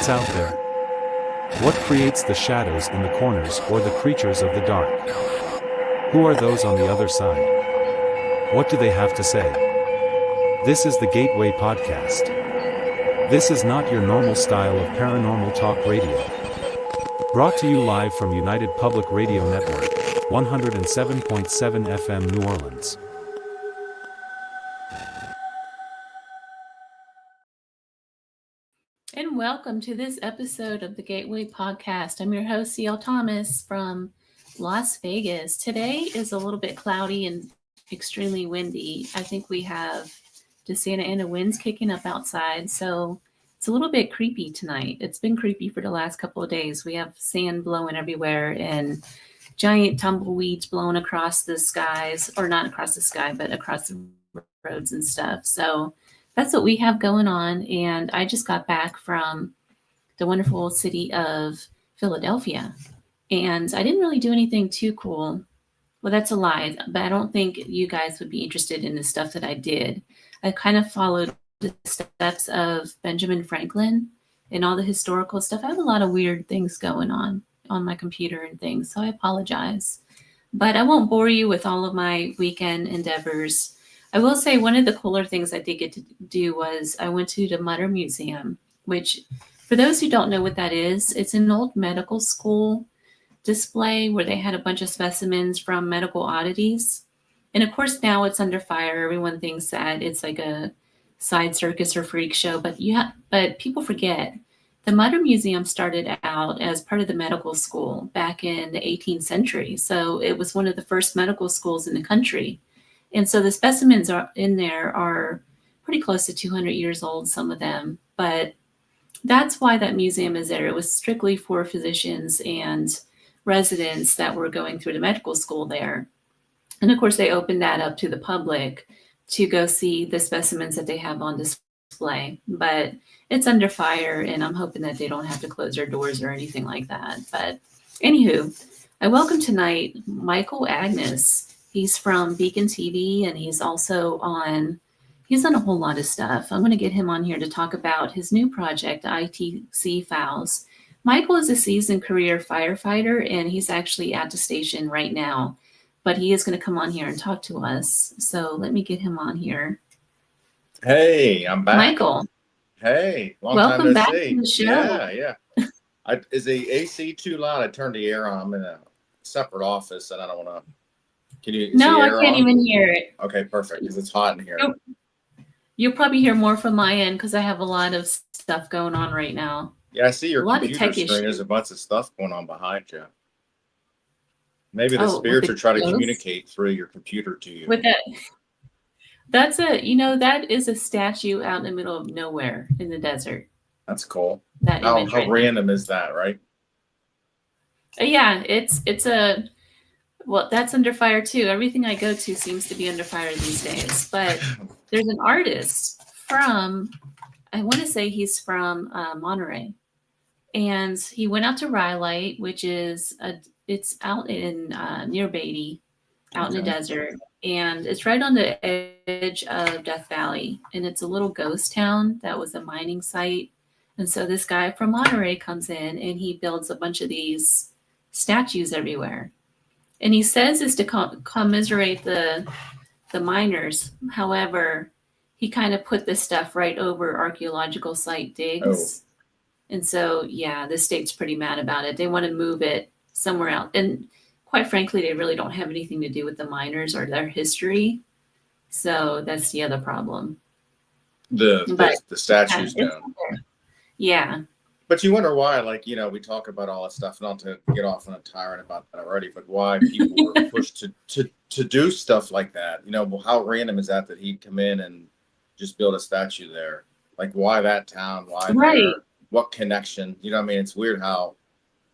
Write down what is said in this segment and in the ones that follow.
What's out there? What creates the shadows in the corners or the creatures of the dark? Who are those on the other side? What do they have to say? This is the Gateway Podcast. This is not your normal style of paranormal talk radio. Brought to you live from United Public Radio Network, 107.7 FM New Orleans. And welcome to this episode of the Gateway Podcast. I'm your host, C.L. Thomas from Las Vegas. Today is a little bit cloudy and extremely windy. I think we have the Santa Ana winds kicking up outside, so it's a little bit creepy tonight. It's been creepy for the last couple of days. We have sand blowing everywhere and giant tumbleweeds blowing across the skies, or not across the sky, but across the roads and stuff. So that's what we have going on. And I just got back from the wonderful city of Philadelphia. And I didn't really do anything too cool. Well, that's a lie, but I don't think you guys would be interested in the stuff that I did. I kind of followed the steps of Benjamin Franklin and all the historical stuff. I have a lot of weird things going on my computer and things, so I apologize. But I won't bore you with all of my weekend endeavors. I will say one of the cooler things I did get to do was I went to the Mutter Museum, which, for those who don't know what that is, it's an old medical school display where they had a bunch of specimens from medical oddities. And of course, now it's under fire. Everyone thinks that it's like a side circus or freak show, but people forget the Mutter Museum started out as part of the medical school back in the 18th century. So it was one of the first medical schools in the country. And so the specimens are in there are pretty close to 200 years old, some of them. But that's why that museum is there. It was strictly for physicians and residents that were going through the medical school there. And of course, they opened that up to the public to go see the specimens that they have on display. But it's under fire, and I'm hoping that they don't have to close their doors or anything like that. But anywho, I welcome tonight Micael Angus. He's from Beacon TV, and he's on a whole lot of stuff. I'm going to get him on here to talk about his new project, ITC Files. Micael is a seasoned career firefighter, and he's actually at the station right now, but he is going to come on here and talk to us. So let me get him on here. Hey, I'm back. Micael. Hey, welcome time back see. to the show. Yeah. Is the AC too loud? I turned the air on. I'm in a separate office, and I don't want to. Can you? No, I can't even hear it. Okay, perfect. Because it's hot in here. You'll probably hear more from my end because I have a lot of stuff going on right now. Yeah, I see your computer screen. There's a bunch of stuff going on behind you. Maybe the spirits are trying to communicate through your computer to you. With that, that is a statue out in the middle of nowhere in the desert. That's cool. How random is that, right? Yeah, well, that's under fire too. Everything I go to seems to be under fire these days. But there's an artist from, I want to say he's from Monterey. And he went out to Rhyolite, which is, it's out in near Beatty, out in the desert. And it's right on the edge of Death Valley. And it's a little ghost town that was a mining site. And so this guy from Monterey comes in and he builds a bunch of these statues everywhere. And he says it's to commiserate the miners. However, he kind of put this stuff right over archaeological site digs. And so, the state's pretty mad about it. They want to move it somewhere else. And quite frankly, they really don't have anything to do with the miners or their history. So that's the other problem. The statues don't. Yeah. But you wonder why, we talk about all that stuff, not to get off on a tyrant about that already, but why people were pushed to do stuff like that. How random is that he'd come in and just build a statue there? Like, why that town? Why there? What connection? It's weird how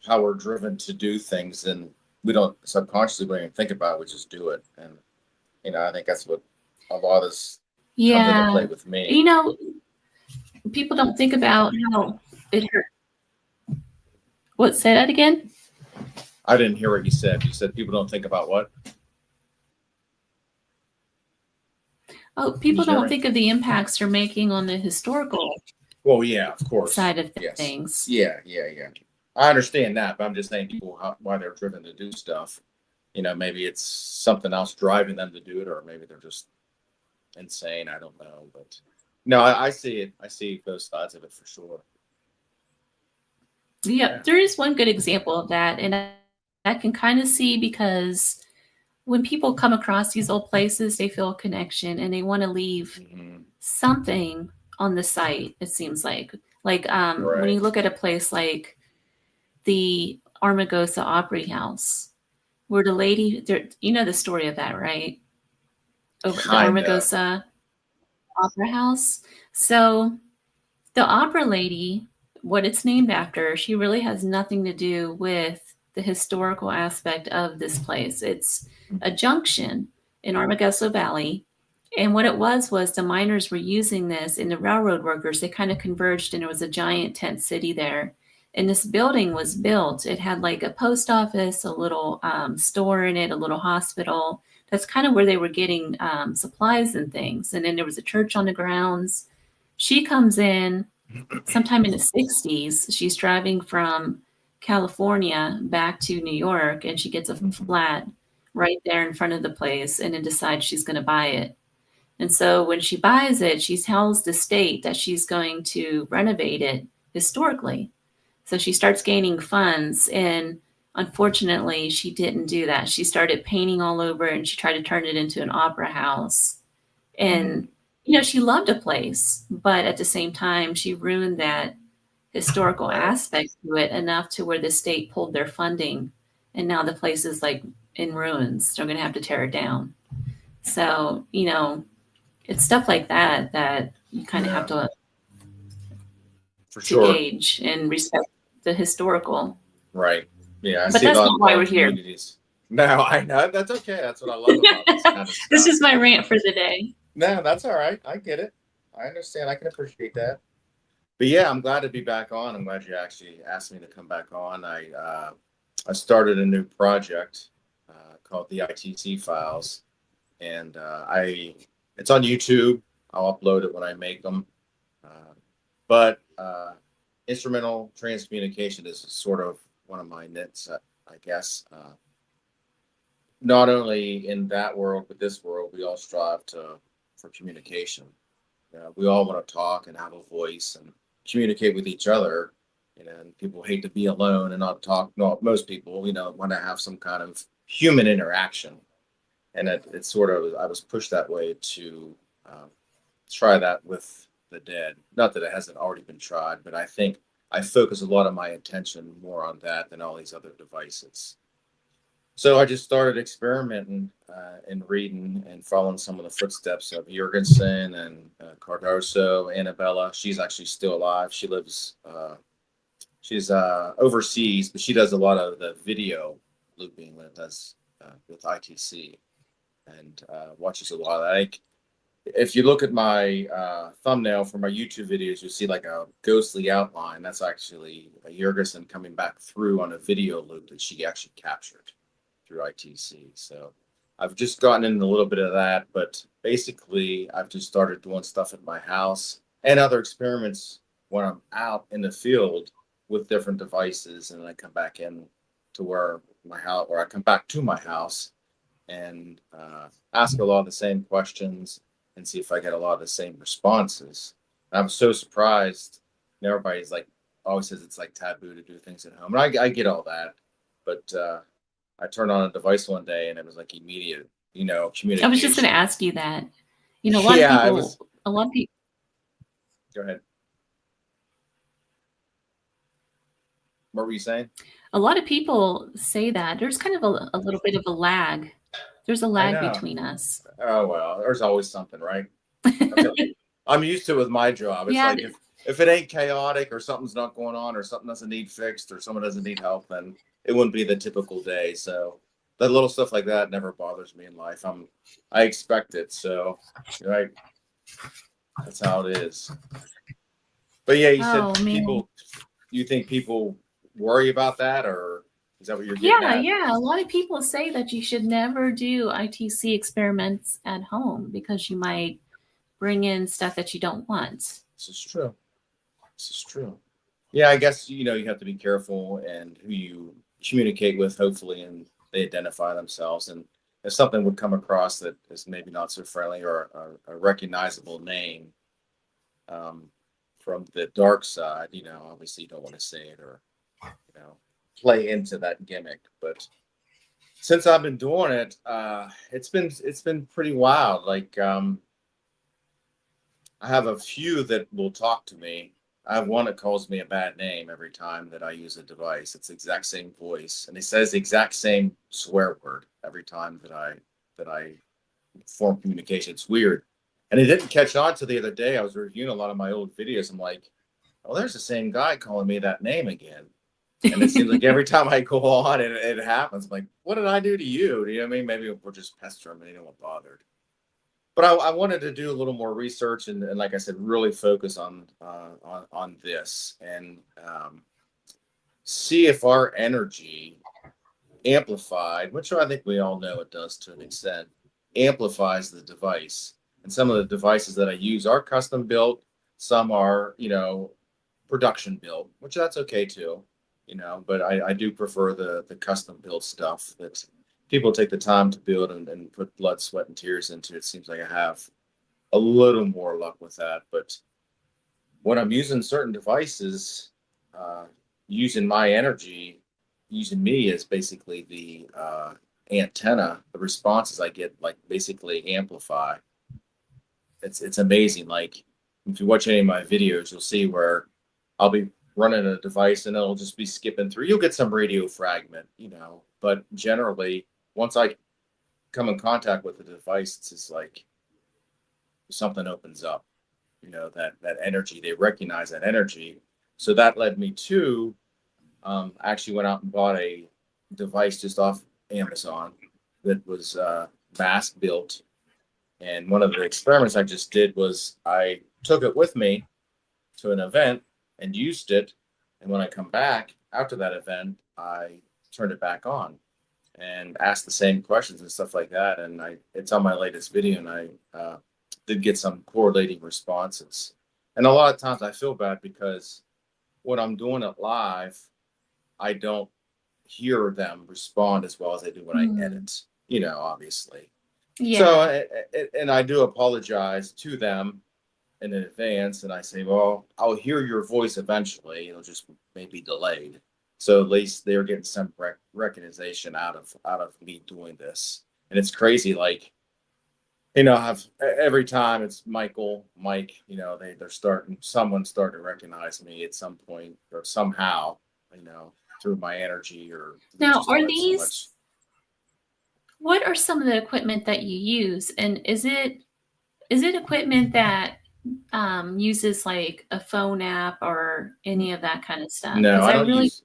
we're driven to do things and we don't subconsciously even think about it, we just do it. And, I think that's what a lot of this comes into play with me. People don't think about how it hurt. What? Say that again? I didn't hear what you said. You said people don't think about what? Oh, people don't think of the impacts they're making on the historical Well, yeah, of course. side of Yes. things. Yeah. I understand that, but I'm just saying people why they're driven to do stuff. Maybe it's something else driving them to do it, or maybe they're just insane. I don't know, but no, I see it. I see both sides of it for sure. Yeah, there is one good example of that, and I can kind of see because when people come across these old places, they feel a connection and they want to leave something on the site. It seems like when you look at a place like the Armagosa Opry House, where the lady, you know the story of that, right? Over the Armagosa Opera House. So the opera lady, what it's named after, she really has nothing to do with the historical aspect of this place. It's a junction in Armagosa Valley. And what it was the miners were using this, and the railroad workers, they kind of converged, and there was a giant tent city there. And this building was built. It had like a post office, a little store in it, a little hospital. That's kind of where they were getting supplies and things. And then there was a church on the grounds. She comes in sometime in the 60s. She's driving from California back to New York, and she gets a flat right there in front of the place, and then decides she's going to buy it. And so when she buys it, she tells the state that she's going to renovate it historically. So she starts gaining funds, and unfortunately, she didn't do that. She started painting all over, and she tried to turn it into an opera house. And she loved a place, but at the same time, she ruined that historical aspect to it enough to where the state pulled their funding, and now the place is like in ruins. They're going to have to tear it down. So, it's stuff like that you kind of have to gauge and respect the historical. Right. Yeah. But that's not why we're here. No, I know. That's okay. That's what I love about this kind of stuff. This is my rant for the day. No, that's all right. I get it. I understand. I can appreciate that. But yeah, I'm glad to be back on. I'm glad you actually asked me to come back on. I started a new project called the ITC Files, and it's on YouTube. I'll upload it when I make them. But instrumental transcommunication is sort of one of my nits, I guess. Not only in that world, but this world, we all strive for communication. We all want to talk and have a voice and communicate with each other. And people hate to be alone and not talk. No, most people, want to have some kind of human interaction. And it's sort of, I was pushed that way to try that with the dead. Not that it hasn't already been tried, but I think I focus a lot of my attention more on that than all these other devices. So I just started experimenting and reading and following some of the footsteps of Jorgensen and Cardoso, Annabella. She's actually still alive. She lives, she's overseas, but she does a lot of the video looping with us with ITC, and watches a lot of that. If you look at my thumbnail for my YouTube videos, you'll see like a ghostly outline. That's actually Jorgensen coming back through on a video loop that she actually captured through ITC. So I've just gotten into a little bit of that, but basically I've just started doing stuff at my house and other experiments when I'm out in the field with different devices, and I come back in to where my house, or I come back to my house and ask a lot of the same questions and see if I get a lot of the same responses. And I'm so surprised. And everybody's like, always says it's like taboo to do things at home. And I get all that, but I turned on a device one day and it was like immediate, communication. I was just going to ask you that. A lot of people. Go ahead. What were you saying? A lot of people say that there's kind of a little bit of a lag. There's a lag between us. Oh, well, there's always something, right? I'm used to it with my job. It's like if it ain't chaotic or something's not going on or something doesn't need fixed or someone doesn't need help, then it wouldn't be the typical day. So that little stuff like that never bothers me in life. I expect it. So that's how it is. But yeah, you said people, you think people worry about that, or is that what you're getting at? Yeah. A lot of people say that you should never do ITC experiments at home because you might bring in stuff that you don't want. This is true. This is true. Yeah, I guess, you have to be careful and who you communicate with, hopefully, and they identify themselves. And if something would come across that is maybe not so friendly or a recognizable name um, from the dark side, obviously you don't want to say it or, play into that gimmick. But since I've been doing it, it's been pretty wild. Like, I have a few that will talk to me. I have one that calls me a bad name every time that I use a device. It's the exact same voice, and it says the exact same swear word every time that I form communication. It's weird, and it didn't catch on to the other day. I was reviewing a lot of my old videos. I'm like, oh, there's the same guy calling me that name again. And it seems like every time I go on, it happens. I'm like, what did I do to you? Do you know what I mean? Maybe we're just pestering and anyone bothered. But I wanted to do a little more research and like I said, really focus on this and see if our energy amplified, which I think we all know it does to an extent, amplifies the device. And some of the devices that I use are custom built. Some are, production built, which that's okay too, but I do prefer the custom built stuff that people take the time to build and put blood, sweat, and tears into. It seems like I have a little more luck with that. But when I'm using certain devices, using my energy, using me as basically the antenna, the responses I get like basically amplify. It's amazing. Like if you watch any of my videos, you'll see where I'll be running a device and it'll just be skipping through. You'll get some radio fragment, but generally once I come in contact with the device, it's just like something opens up, that energy, they recognize that energy. So that led me to actually went out and bought a device just off Amazon that was mask built. And one of the experiments I just did was I took it with me to an event and used it. And when I come back after that event, I turned it back on and asked the same questions and stuff like that. And it's on my latest video, and I did get some correlating responses. And a lot of times I feel bad because when I'm doing it live, I don't hear them respond as well as I do when I edit, obviously. Yeah. So, and I do apologize to them in advance, and I say, well, I'll hear your voice eventually. It'll just maybe delayed. So at least they're getting some recognition out of me doing this. And it's crazy. Like, I've every time it's Micael, Mike, someone's starting to recognize me at some point or somehow, through my energy or now are these, what are some of the equipment that you use? And is it equipment that uses like a phone app or any of that kind of stuff? No, I don't really use.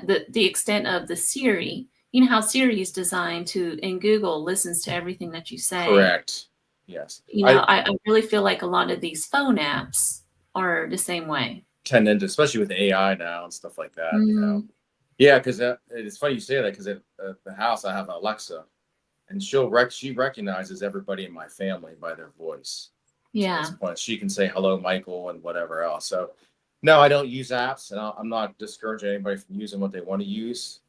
The extent of the Siri. You know how Siri is designed to, and Google listens to everything that you say. Correct. Yes. I really feel like a lot of these phone apps are the same way. Tend into, especially with AI now and stuff like that. Yeah, because it's funny you say that, because at the house I have Alexa, and she recognizes everybody in my family by their voice. Yeah. So at this point, she can say hello, Micael, and whatever else. So no, I don't use apps, and I'm not discouraging anybody from using what they want to use.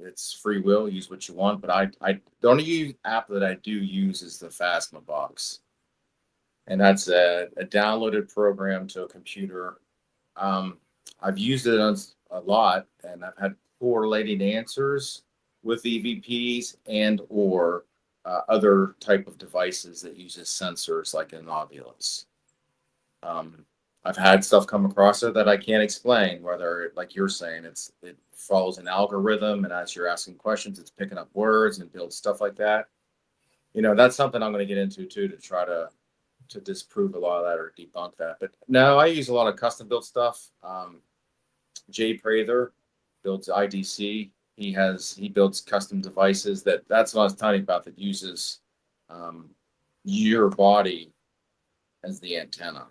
It's free will, use what you want. But I the only app that I do use is the Phasma box, and that's a downloaded program to a computer. I've used it a lot, and I've had correlating answers with EVPs and or other type of devices that uses sensors like an Ovilus. I've had stuff come across it that I can't explain, whether, like you're saying, it follows an algorithm, and as you're asking questions, it's picking up words and builds stuff like that. That's something I'm going to get into too, to try to disprove a lot of that or debunk that. But no, I use a lot of custom built stuff. J builds ITC. He builds custom devices that's what I was telling you about, that uses your body as the antenna.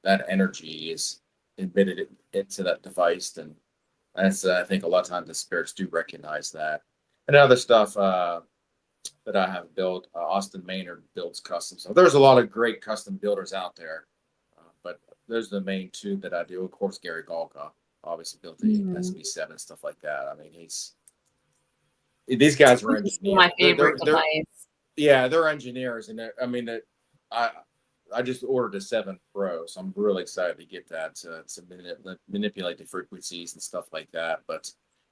That energy is emitted into that device, and that's I think a lot of times the spirits do recognize that. And other stuff that I have built, Austin Maynard builds custom. So there's a lot of great custom builders out there, but those are the main two that I do. Of course, Gary Galka obviously built the SB7 stuff like that. I mean, these guys are It's engineers. my favorite device. Yeah, they're engineers, and I just ordered a 7 Pro, so I'm really excited to get that to manipulate the frequencies and stuff like that. But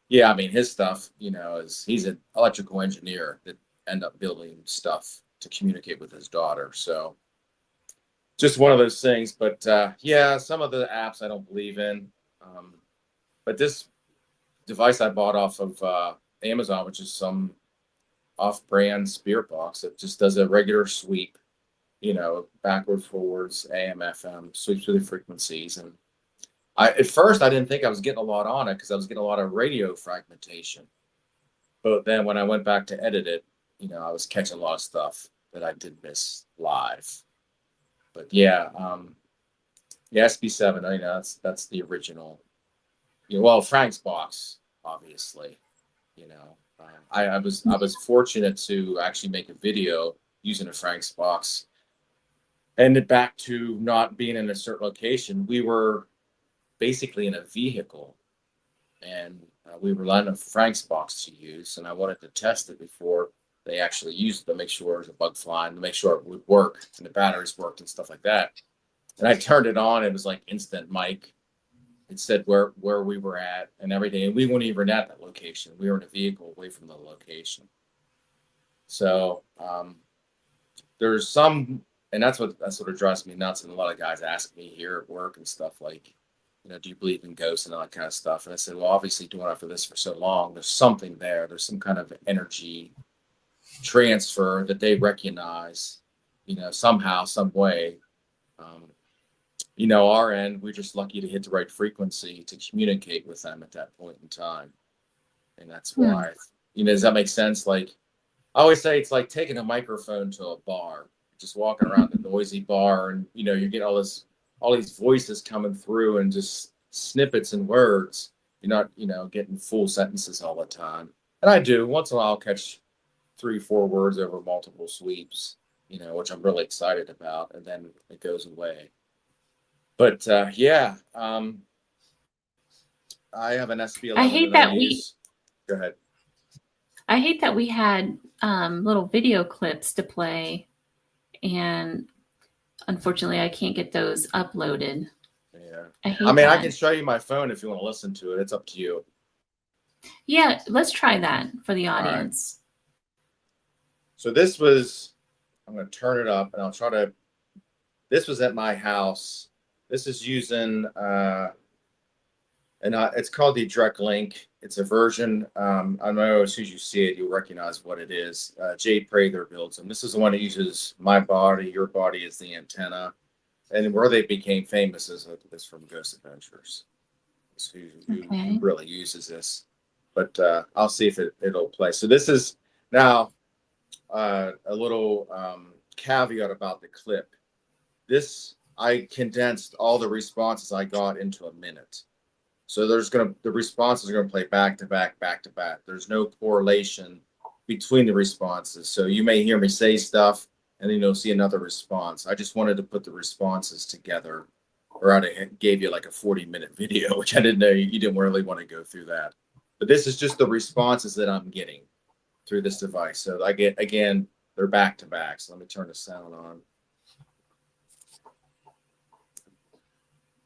yeah, I mean, his stuff, he's an electrical engineer that end up building stuff to communicate with his daughter. So just one of those things. But yeah, some of the apps I don't believe in. But this device I bought off of Amazon, which is some off-brand spirit box that just does a regular sweep, backwards, forwards, AM, FM, sweeps through the frequencies. And at first I didn't think I was getting a lot on it because I was getting a lot of radio fragmentation. But then when I went back to edit it, I was catching a lot of stuff that I did miss live. But yeah, the SB7, that's the original. Well, Frank's box, obviously. I was fortunate to actually make a video using a Frank's box. And back to not being in a certain location, we were basically in a vehicle, and we were letting a Frank's box to use, and I wanted to test it before they actually used it to make sure it was a bug flying, to make sure it would work and the batteries worked and stuff like that. And I turned it on. It was like instant mic. It said where we were at and everything. And we weren't even at that location. We were in a vehicle away from the location. So there's some, and that's what sort of drives me nuts. And a lot of guys ask me here at work and stuff like, do you believe in ghosts and all that kind of stuff? And I said, well, obviously doing after this for so long, there's something there. There's some kind of energy transfer that they recognize, somehow, some way. Our end, we're just lucky to hit the right frequency to communicate with them at that point in time. And that's why, does that make sense? Like, I always say it's like taking a microphone to a bar, just walking around the noisy bar, and, you get all these voices coming through and just snippets and words. You're not, getting full sentences all the time. And I do. Once in a while, I'll catch 3-4 words over multiple sweeps, which I'm really excited about. And then it goes away. But yeah, I have an SB11. I hate that Go ahead. I hate that we had little video clips to play, and unfortunately, I can't get those uploaded. Yeah. I can show you my phone if you want to listen to it. It's up to you. Yeah, let's try that for the audience. Right. So this was, I'm going to turn it up and I'll try to, this was at my house. This is using, it's called the Direct Link. It's a version, I know as soon as you see it, you'll recognize what it is. Jay Prather builds them. This is the one that uses my body, your body as the antenna. And where they became famous is from Ghost Adventures. It's who really uses this. But I'll see if it'll play. So this is now a little caveat about the clip. I condensed all the responses I got into a minute. So the responses are going to play back to back, back to back. There's no correlation between the responses. So you may hear me say stuff and then you'll see another response. I just wanted to put the responses together, or I gave you like a 40-minute video, which I didn't know you didn't really want to go through that. But this is just the responses that I'm getting through this device. So I get, again, they're back to back. So let me turn the sound on.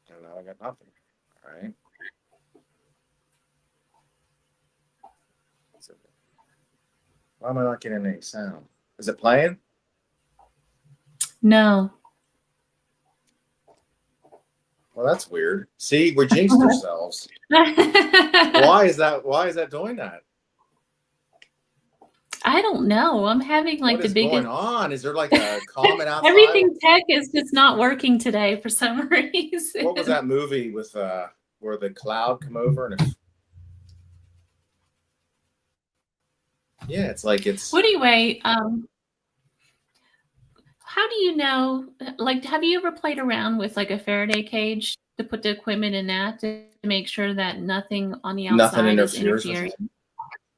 And now I got nothing. All right. Why am I not getting any sound? Is it playing? No. Well, that's weird. See, we jinxed ourselves. Why is that doing that? I don't know. I'm having like what the biggest. What is going on? Is there like a comment outside? Everything tech is just not working today for some reason. What was that movie with where the cloud come over and yeah, it's like it's. Well, anyway, how do you know? Like, have you ever played around with like a Faraday cage to put the equipment in that to make sure that nothing on the outside is interfering?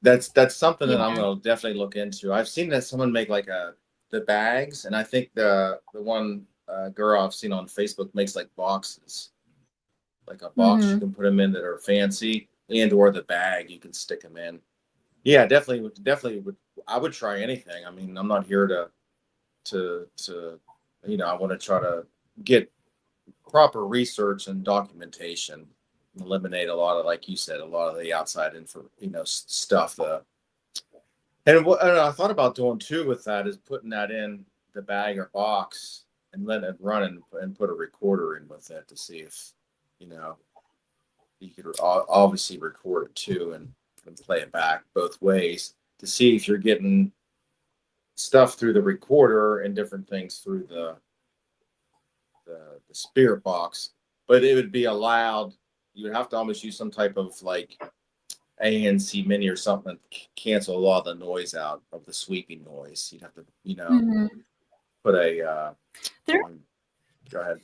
That's something that I'm going to definitely look into. I've seen that someone make like the bags, and I think the one girl I've seen on Facebook makes like boxes, like a box you Mm-hmm. can put them in that are fancy, and or the bag you can stick them in. Yeah, definitely would. I would try anything. I mean, I'm not here to I want to try to get proper research and documentation, eliminate a lot of, like you said, a lot of the outside info, stuff. And I thought about doing too with that is putting that in the bag or box and letting it run and put a recorder in with it to see if, you could obviously record it too and play it back both ways to see if you're getting stuff through the recorder and different things through the spirit box. But it would be allowed. You would have to almost use some type of like ANC mini or something to cancel a lot of the noise out of the sweeping noise. You'd have to, Mm-hmm. put a. There, Go ahead.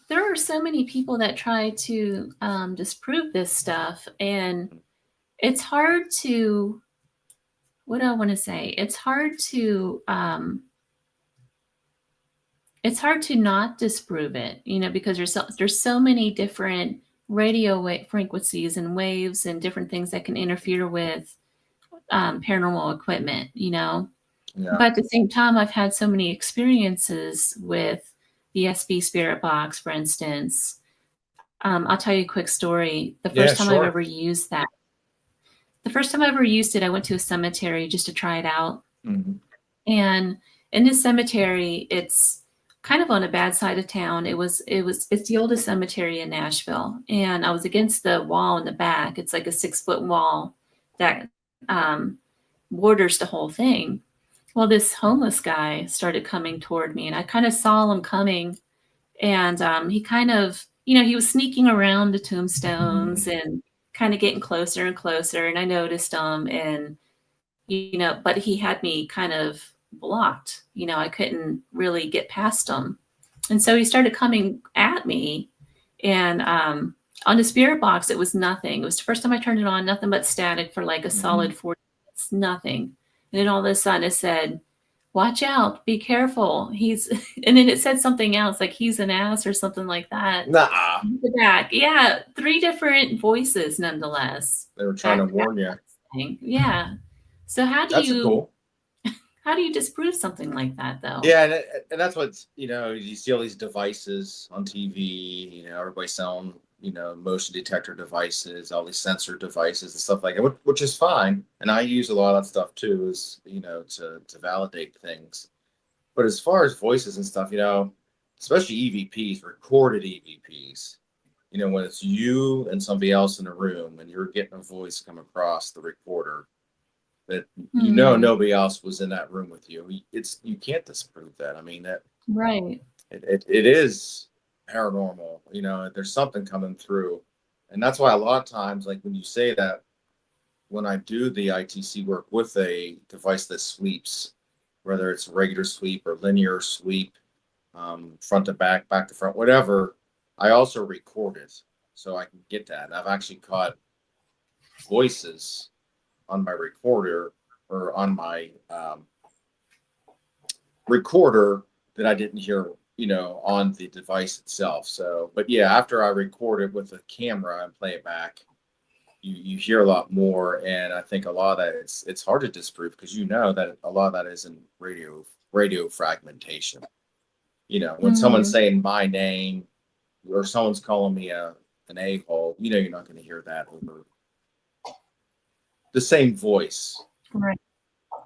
there are so many people that try to disprove this stuff, and it's hard to. What do I want to say? It's hard to not disprove it, because there's so many different radio frequencies and waves and different things that can interfere with paranormal equipment, Yeah. But at the same time, I've had so many experiences with the SB Spirit Box, for instance. I'll tell you a quick story. The first time I've ever used that, I went to a cemetery just to try it out. Mm-hmm. And in this cemetery, it's kind of on a bad side of town. It's the oldest cemetery in Nashville. And I was against the wall in the back. It's like a 6-foot wall that borders the whole thing. Well, this homeless guy started coming toward me, and I kind of saw him coming. And he kind of, he was sneaking around the tombstones and kind of getting closer and closer. And I noticed him, and, but he had me kind of blocked. I couldn't really get past him. And so he started coming at me. And on the spirit box, it was nothing. It was the first time I turned it on, nothing but static for like a solid 40 minutes, nothing. And then all of a sudden it said, "Watch out, be careful. And then it said something else, like he's an ass or something like that. Nah. Back. Yeah. 3 different voices nonetheless. They were trying to warn you. Yeah. So That's cool. How do you disprove something like that, though? Yeah, and that's what's, you see all these devices on TV, everybody selling, motion detector devices, all these sensor devices and stuff like that, which is fine. And I use a lot of that stuff too, is, to validate things. But as far as voices and stuff, especially EVPs, recorded EVPs, when it's you and somebody else in a room and you're getting a voice come across the recorder, that nobody else was in that room with you. You can't disprove that. I mean, that Right. It is paranormal. There's something coming through, and that's why a lot of times, like when you say that, when I do the ITC work with a device that sweeps, whether it's regular sweep or linear sweep, front to back, back to front, whatever, I also record it so I can get that. I've actually caught voices on my recorder or on my recorder that I didn't hear, on the device itself. So, but yeah, after I record it with a camera and play it back, you hear a lot more. And I think a lot of that it's hard to disprove because that a lot of that is in radio fragmentation. When someone's saying my name or someone's calling me an a-hole, you're not going to hear that over the same voice. Right.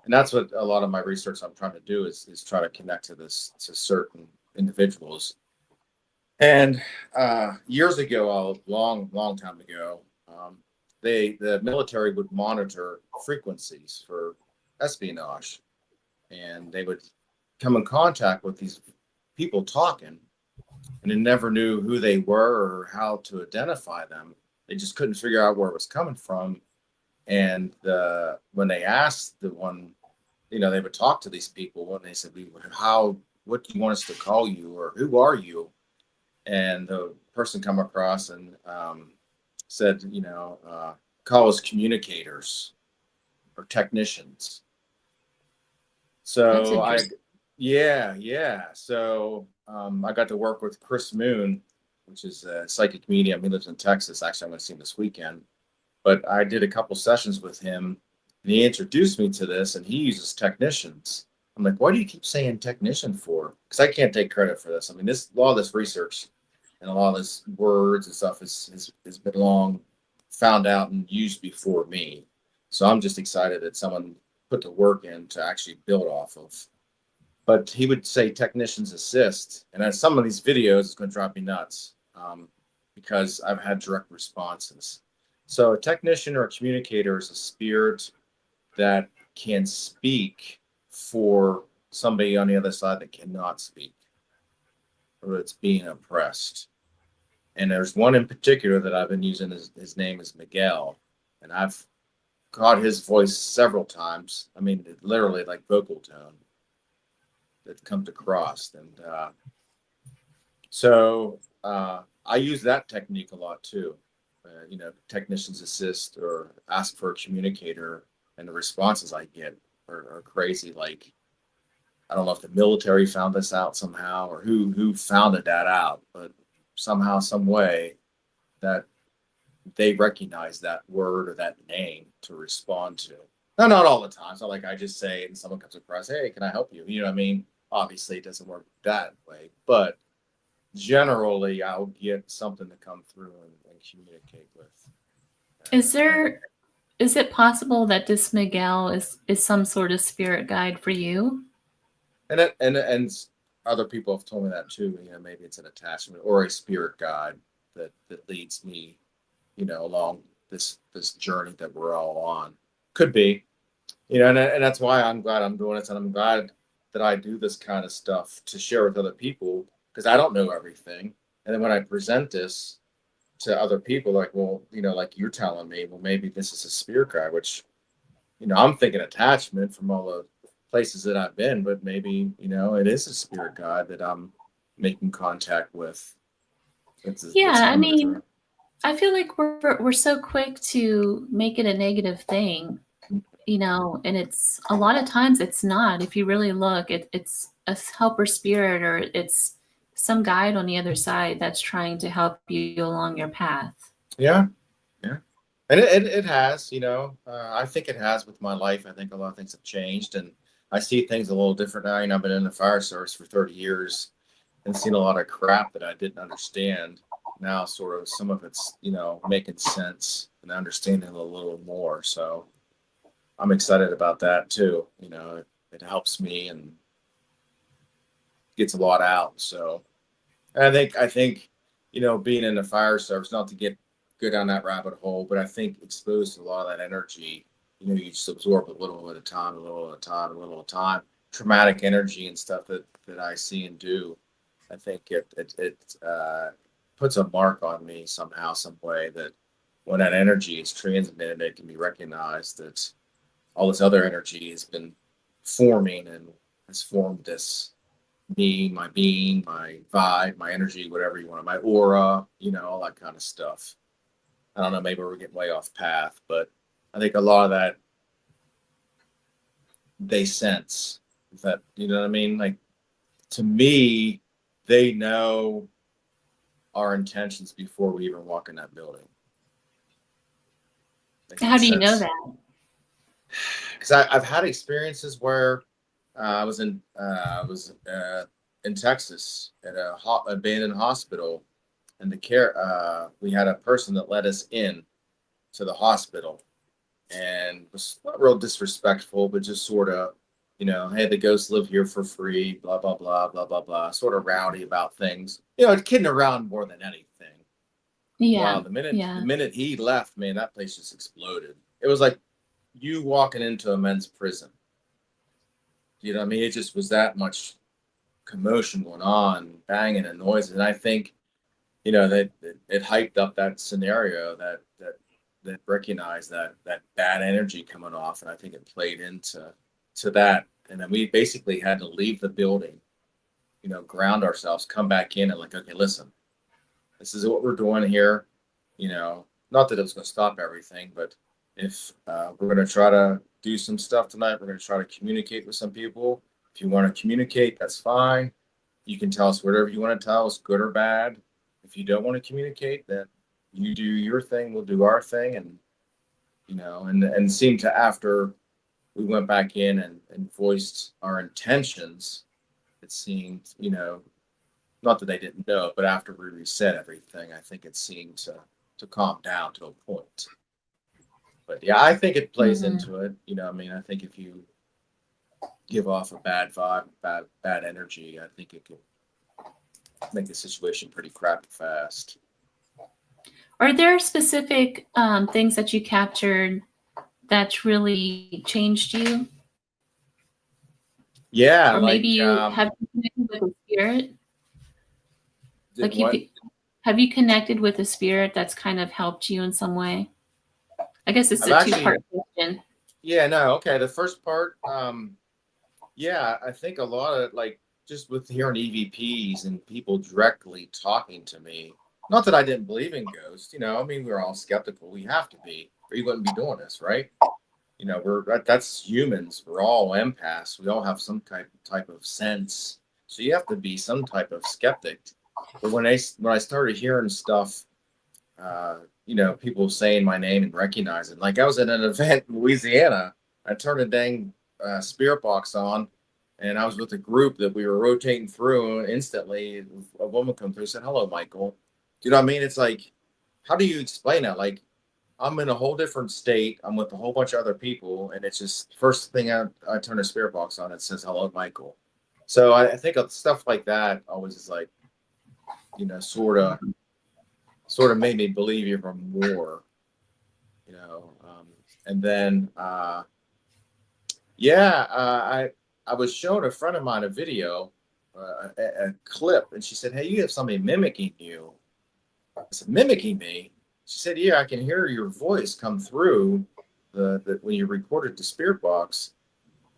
And that's what a lot of my research I'm trying to do is try to connect to certain individuals. And years ago, a long time ago, the military would monitor frequencies for espionage, and they would come in contact with these people talking, and they never knew who they were or how to identify them. They just couldn't figure out where it was coming from. And when they asked the one, they would talk to these people and they said, what do you want us to call you, or who are you? And the person come across and said, call us communicators or technicians. So Yeah. So I got to work with Chris Moon, which is a psychic medium. He lives in Texas. Actually, I'm going to see him this weekend. But I did a couple sessions with him, and he introduced me to this, and he uses technicians. I'm like, why do you keep saying technician for? Because I can't take credit for this. I mean, this a lot of this research and a lot of this words and stuff has been long found out and used before me. So I'm just excited that someone put the work in to actually build off of. But he would say technicians assist, and on some of these videos, it's going to drive me nuts because I've had direct responses. So a technician or a communicator is a spirit that can speak for somebody on the other side that cannot speak or that's being oppressed. And there's one in particular that I've been using. His name is Micael, and I've caught his voice several times. I mean, literally like vocal tone that comes across. And I use that technique a lot too. Technicians assist or ask for a communicator, and the responses I get are crazy. Like, I don't know if the military found this out somehow or who founded that out, but somehow, some way that they recognize that word or that name to respond to. No, not all the time. It's not like I just say it and someone comes across, hey, can I help you? You know what I mean? Obviously, it doesn't work that way, but generally, I'll get something to come through and communicate with. Is it possible that this Miguel is some sort of spirit guide for you? And other people have told me that too. Maybe it's an attachment or a spirit guide that leads me, along this journey that we're all on. Could be, and that's why I'm glad I'm doing this, and I'm glad that I do this kind of stuff to share with other people, because I don't know everything. And then when I present this to other people, like, well, like you're telling me, well, maybe this is a spirit guide, which, I'm thinking attachment from all the places that I've been, but maybe, it is a spirit guide that I'm making contact with. Yeah, I mean, I feel like we're so quick to make it a negative thing, and it's a lot of times it's not. If you really look, it's a helper spirit, or it's some guide on the other side that's trying to help you along your path. Yeah. And it has, I think it has with my life. I think a lot of things have changed, and I see things a little different now. I've been in the fire service for 30 years and seen a lot of crap that I didn't understand. Now, sort of some of it's, making sense and understanding a little more. So I'm excited about that too. It helps me and gets a lot out. So I think, being in the fire service, not to go down that rabbit hole, but I think exposed to a lot of that energy, you just absorb a little at a time, a little at a time, a little at a time. Traumatic energy and stuff that I see and do. I think it puts a mark on me somehow, some way, that when that energy is transmitted, it can be recognized that all this other energy has been forming and has formed this me, my being, my vibe, my energy, whatever you want, my aura, all that kind of stuff. I don't know, maybe we're getting way off path, but I think a lot of that they sense that, you know what I mean? Like, to me, they know our intentions before we even walk in that building. How do you know that? Because I've had experiences where I was in Texas at a abandoned hospital, and we had a person that let us in to the hospital, and was not real disrespectful, but just sort of, hey, the ghosts live here for free, blah blah blah blah blah blah, sort of rowdy about things, kidding around more than anything. Yeah. Wow, the minute he left, man, that place just exploded. It was like you walking into a men's prison. You know what I mean? It just was that much commotion going on, banging and noises. And I think, that it hyped up that scenario that recognized that bad energy coming off. And I think it played into that. And then we basically had to leave the building, ground ourselves, come back in and like, okay, listen, this is what we're doing here. Not that it was going to stop everything, but if we're going to try to do some stuff tonight, we're going to try to communicate with some people. If you want to communicate, that's fine. You can tell us whatever you want to tell us, good or bad. If you don't want to communicate, then you do your thing, we'll do our thing. And, and seemed to, after we went back in and voiced our intentions, it seemed, not that they didn't know, but after we reset everything, I think it seemed to calm down to a point. But yeah, I think it plays into it. I think if you give off a bad vibe, bad energy, I think it could make the situation pretty crappy fast. Are there specific things that you captured that's really changed you? Yeah, or maybe you have connected with a spirit. Have you connected with a spirit that's kind of helped you in some way? I guess it's a two-part question. Yeah, no, okay. The first part, yeah, I think a lot of just with hearing EVPs and people directly talking to me. Not that I didn't believe in ghosts, we're all skeptical. We have to be, or you wouldn't be doing this, right? That's humans. We're all empaths. We all have some type of sense. So you have to be some type of skeptic. But when I started hearing stuff, people saying my name and recognizing, like I was at an event in Louisiana, I turned a dang spirit box on, and I was with a group that we were rotating through, and instantly a woman come through and said, "Hello, Micael." Do you know what I mean? It's like, how do you explain that? Like, I'm in a whole different state. I'm with a whole bunch of other people, and it's just first thing I turn a spirit box on, it says, "Hello, Micael." So I think of stuff like that always is like, sort of made me believe even more, and then, I was showing a friend of mine a video, a clip, and she said, "Hey, you have somebody mimicking you." I said, "Mimicking me?" She said, "Yeah, I can hear your voice come through the when you recorded the spirit box."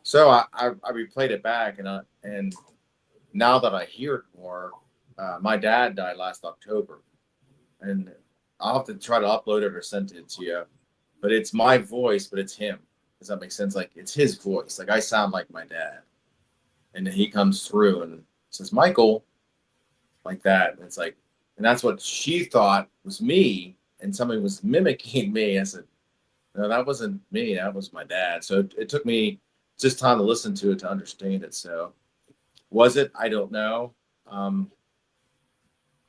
So I replayed it back, and now that I hear it more, my dad died last October, and I'll have to try to upload it or send it to you. But it's my voice, but it's him. Does that make sense? Like, it's his voice. Like, I sound like my dad. And then he comes through and says, "Micael," like that. And it's like, and that's what she thought was me. And somebody was mimicking me. I said, "No, that wasn't me. That was my dad." So it took me just time to listen to it to understand it. So was it? I don't know.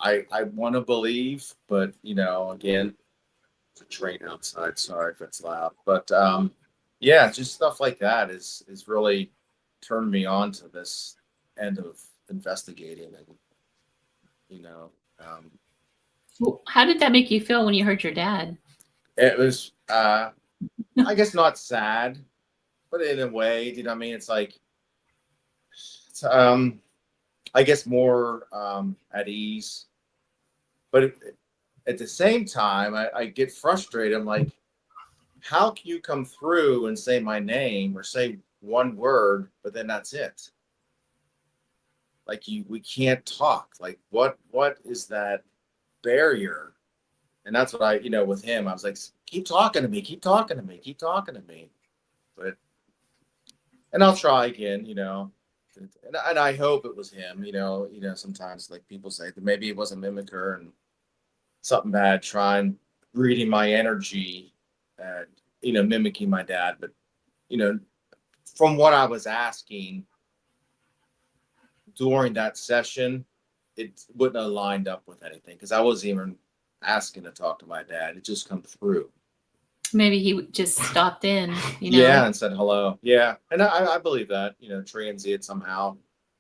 I want to believe, but again, it's a train outside. Sorry if it's loud, but yeah, just stuff like that is really turned me on to this end of investigating, and Well, how did that make you feel when you heard your dad? it was I guess not sad, but in a way, you know what I mean? It's like it's, I guess more at ease, but at the same time, I get frustrated. I'm like, how can you come through and say my name or say one word, but then that's it? Like, we can't talk. Like, what is that barrier? And that's what I, with him, I was like, keep talking to me, keep talking to me, keep talking to me. But, and I'll try again, and I hope it was him, sometimes like people say that maybe it was a mimicker and something bad trying, reading my energy, and, mimicking my dad. But, from what I was asking during that session, it wouldn't have lined up with anything because I wasn't even asking to talk to my dad. It just come through. Maybe he just stopped in, Yeah, and said hello. Yeah, and I believe that, transient somehow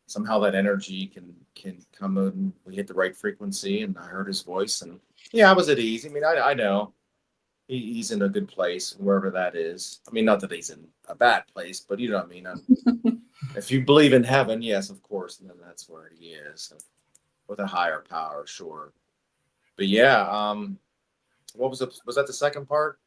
that energy can come in. We hit the right frequency, and I heard his voice, and yeah, I was at ease. I mean, I know he's in a good place wherever that is. I mean, not that he's in a bad place, but you know what I mean. If you believe in heaven, yes, of course, and then that's where he is, with a higher power, sure. But yeah, what was that the second part?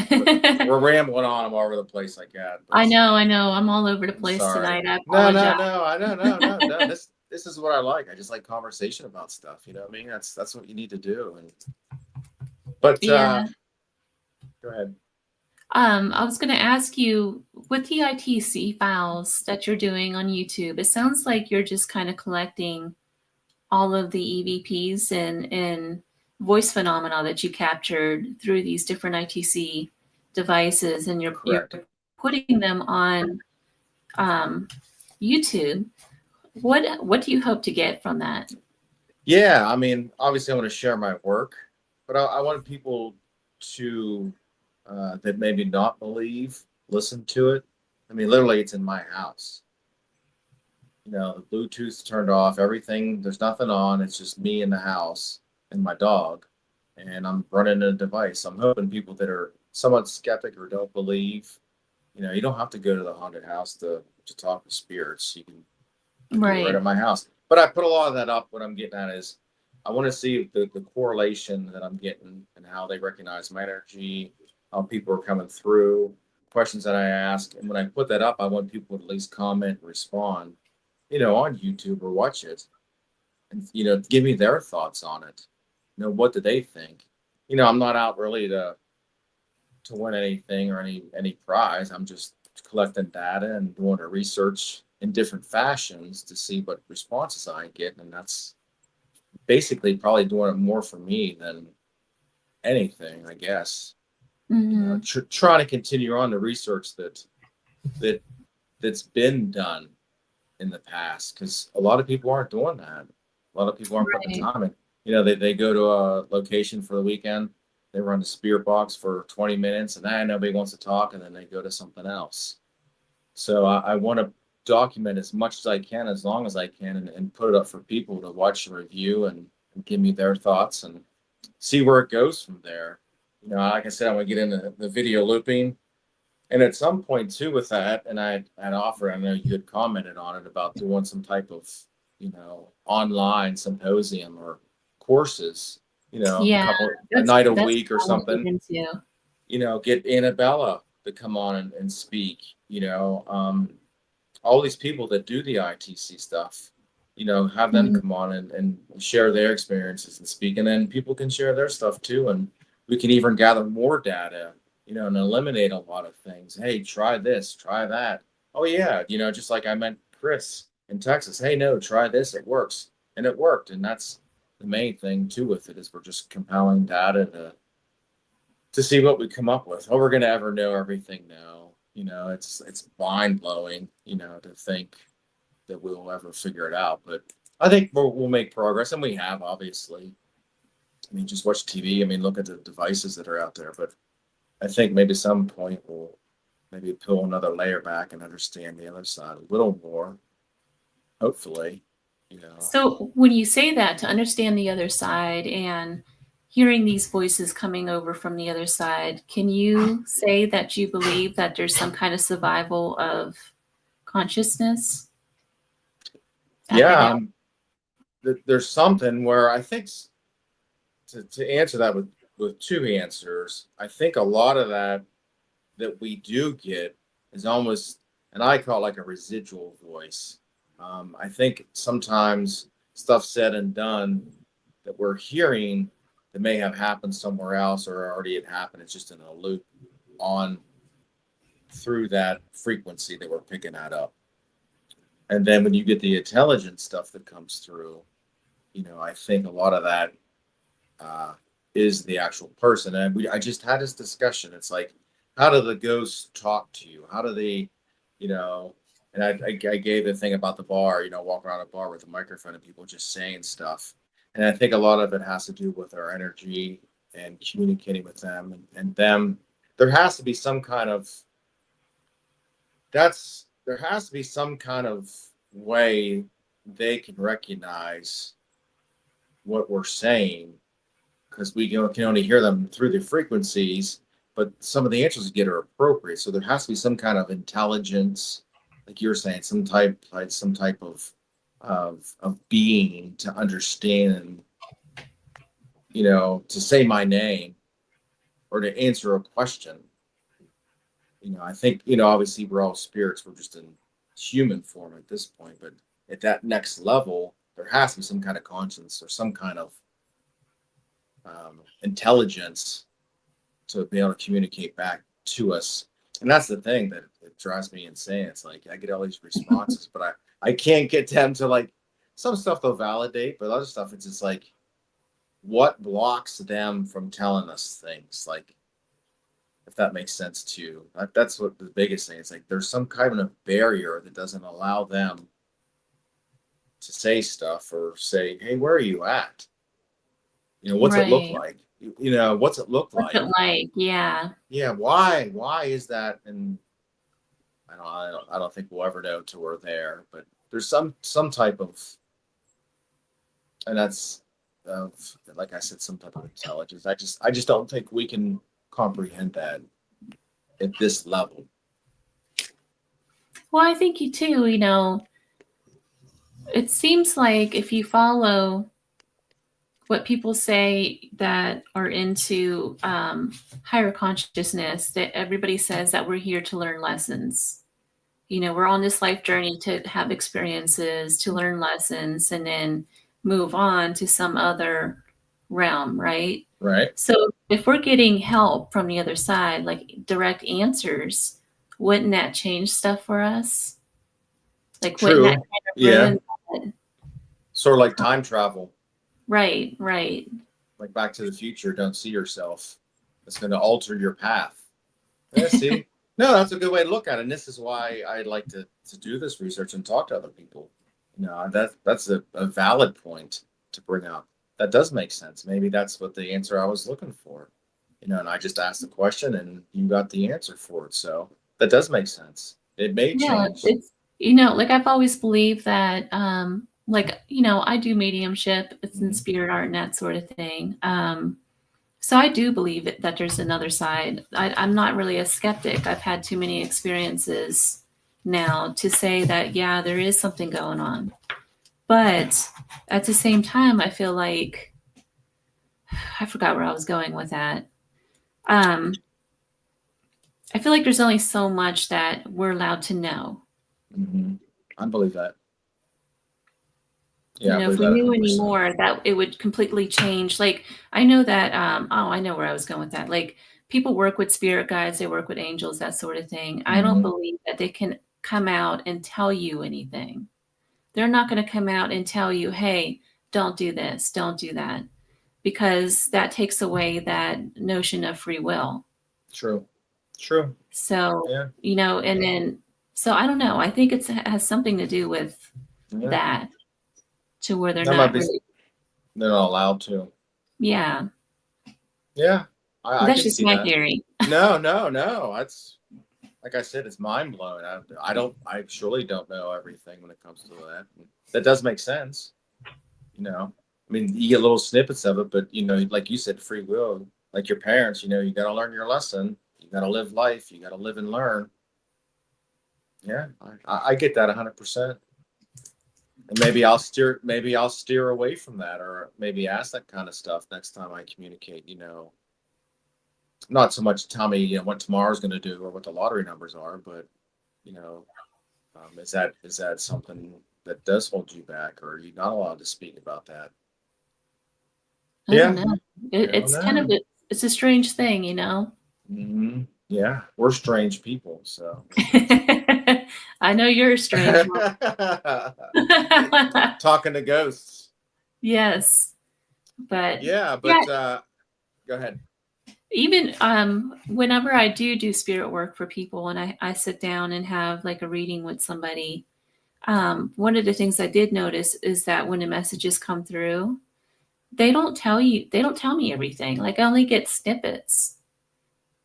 We're rambling on. I'm all over the place like that. I know. I'm all over the place tonight. I apologize. No. This is what I like. I just like conversation about stuff. You know what I mean? That's what you need to do. But yeah. Go ahead. I was going to ask you, with the ITC files that you're doing on YouTube, it sounds like you're just kind of collecting all of the EVPs and voice phenomena that you captured through these different ITC devices, and you're Correct. putting them on YouTube. What do you hope to get from that? Yeah, I mean, obviously, I want to share my work, but I want people to that maybe not believe listen to it. I mean, literally, it's in my house. You know, the Bluetooth's turned off, everything. There's nothing on. It's just me in the house and my dog, and I'm running a device. I'm hoping people that are somewhat skeptic or don't believe. You know, you don't have to go to the haunted house to talk to spirits. You can do it right at Right. my house. But I put a lot of that up. What I'm getting at is I want to see the correlation that I'm getting and how they recognize my energy, how people are coming through, questions that I ask. And when I put that up, I want people to at least comment and respond, you know, on YouTube or watch it and, you know, give me their thoughts on it. You know, what do they think? You know, I'm not out really to win anything or any prize. I'm just collecting data and doing a research in different fashions to see what responses I get, and that's basically probably doing it more for me than anything, I guess. You know, Mm-hmm. trying to continue on the research that that's been done in the past, because a lot of people aren't doing that. A lot of people aren't putting the Right. time in. You know, they go to a location for the weekend, they run the spirit box for 20 minutes, and then nobody wants to talk, and then they go to something else. So I want to document as much as I can, as long as I can, and put it up for people to watch and review and give me their thoughts and see where it goes from there. You know, like I said, I want to get into the video looping. And at some point too with that, and I'd offered, I know you had commented on it about doing some type of, you know, online symposium or courses, you know, Yeah, a night a that's week or what I want to something, get into. you know, get Annabella to come on and speak, you know, all these people that do the ITC stuff, you know, have them Mhm. come on and share their experiences and speak, and then people can share their stuff too, and we can even gather more data, you know, and eliminate a lot of things. Hey, try this, try that. Oh yeah, you know, just like I met Chris in Texas. Hey, no, try this, it works, and it worked, and that's the main thing too with it is we're just compiling data to see what we come up with. Oh, we're gonna ever know everything now. You know, it's mind blowing, you know, to think that we'll ever figure it out. But I think we'll make progress, and we have obviously. I mean, just watch TV. I mean, look at the devices that are out there. But I think maybe some point we'll maybe pull another layer back and understand the other side a little more. Hopefully, you know. So when you say that, to understand the other side and hearing these voices coming over from the other side, can you say that you believe that there's some kind of survival of consciousness after Yeah, death? there's something where I think to answer that with two answers. I think a lot of that we do get is almost, and I call it like a residual voice. I think sometimes stuff said and done that we're hearing that may have happened somewhere else or already had happened. It's just in a loop on through that frequency that we're picking that up. And then when you get the intelligent stuff that comes through, you know, I think a lot of that uh, is the actual person. And I just had this discussion. It's like, how do the ghosts talk to you? How do they, you know? And I gave the thing about the bar, you know, walk around a bar with a microphone and people just saying stuff. And I think a lot of it has to do with our energy and communicating with them and them. There has to be some kind of there has to be some kind of way they can recognize what we're saying because we can only hear them through the frequencies, but some of the answers we get are appropriate. So there has to be some kind of intelligence, like you're saying, some type of being to understand, you know, to say my name or to answer a question. You know, I think, you know, obviously we're all spirits, we're just in human form at this point, but at that next level, there has to be some kind of conscience or some kind of intelligence to be able to communicate back to us. And that's the thing that it drives me insane. It's like I get all these responses, but I can't get them to, like, some stuff they'll validate, but other stuff it's just like, what blocks them from telling us things? Like, if that makes sense to you. That's what the biggest thing is. Like, there's some kind of barrier that doesn't allow them to say stuff or say, hey, where are you at? What's it look Right. like? What's it look What's like? it like? Yeah. Yeah, why is that? And I don't think we'll ever know till we're there, but there's some type of, and that's like I said, some type of intelligence. I just don't think we can comprehend that at this level. Well, I think you too, it seems like if you follow what people say that are into higher consciousness, that everybody says that we're here to learn lessons. We're on this life journey to have experiences, to learn lessons, and then move on to some other realm, right? Right. So if we're getting help from the other side, like direct answers, wouldn't that change stuff for us? Like, True. wouldn't that kind of Yeah. ruin that? Sort of like time travel. Right. Like Back to the Future, don't see yourself. It's going to alter your path. Yeah, see? No, that's a good way to look at it. And this is why I like to do this research and talk to other people. That's a valid point to bring up. That does make sense. Maybe that's what the answer I was looking for. And I just asked the question and you got the answer for it. So that does make sense. It may Yeah, change. it's like I've always believed that I do mediumship, it's in spirit art and that sort of thing. So I do believe that there's another side. I'm not really a skeptic. I've had too many experiences now to say that, yeah, there is something going on. But at the same time, I feel like I forgot where I was going with that. I feel like there's only so much that we're allowed to know. Mm-hmm. I believe that. Yeah, If we knew any more, that it would completely change. Like, I know that, I know where I was going with that. Like, people work with spirit guides, they work with angels, that sort of thing. Mm-hmm. I don't believe that they can come out and tell you anything. They're not going to come out and tell you, hey, don't do this, don't do that, because that takes away that notion of free will. True. So, yeah. And then, so I don't know. I think it has something to do with that. To where they're not allowed to. Yeah. Yeah. That's just my theory. No. That's, like I said, it's mind blowing. I surely don't know everything when it comes to that. That does make sense. I mean, you get little snippets of it, but like you said, free will, like your parents, you got to learn your lesson. You got to live life. You got to live and learn. Yeah. I get that 100%. And maybe I'll steer away from that, or maybe ask that kind of stuff next time I communicate, not so much tell me, what tomorrow's going to do or what the lottery numbers are, but, is that something that does hold you back, or are you not allowed to speak about that? I don't know. It's kind of it's a strange thing, Mm-hmm. Yeah. We're strange people. So I know you're a strange one. Talking to ghosts. Yes. But go ahead. Even whenever I do spirit work for people, and I sit down and have like a reading with somebody, one of the things I did notice is that when the messages come through, they don't tell me everything. Like, I only get snippets.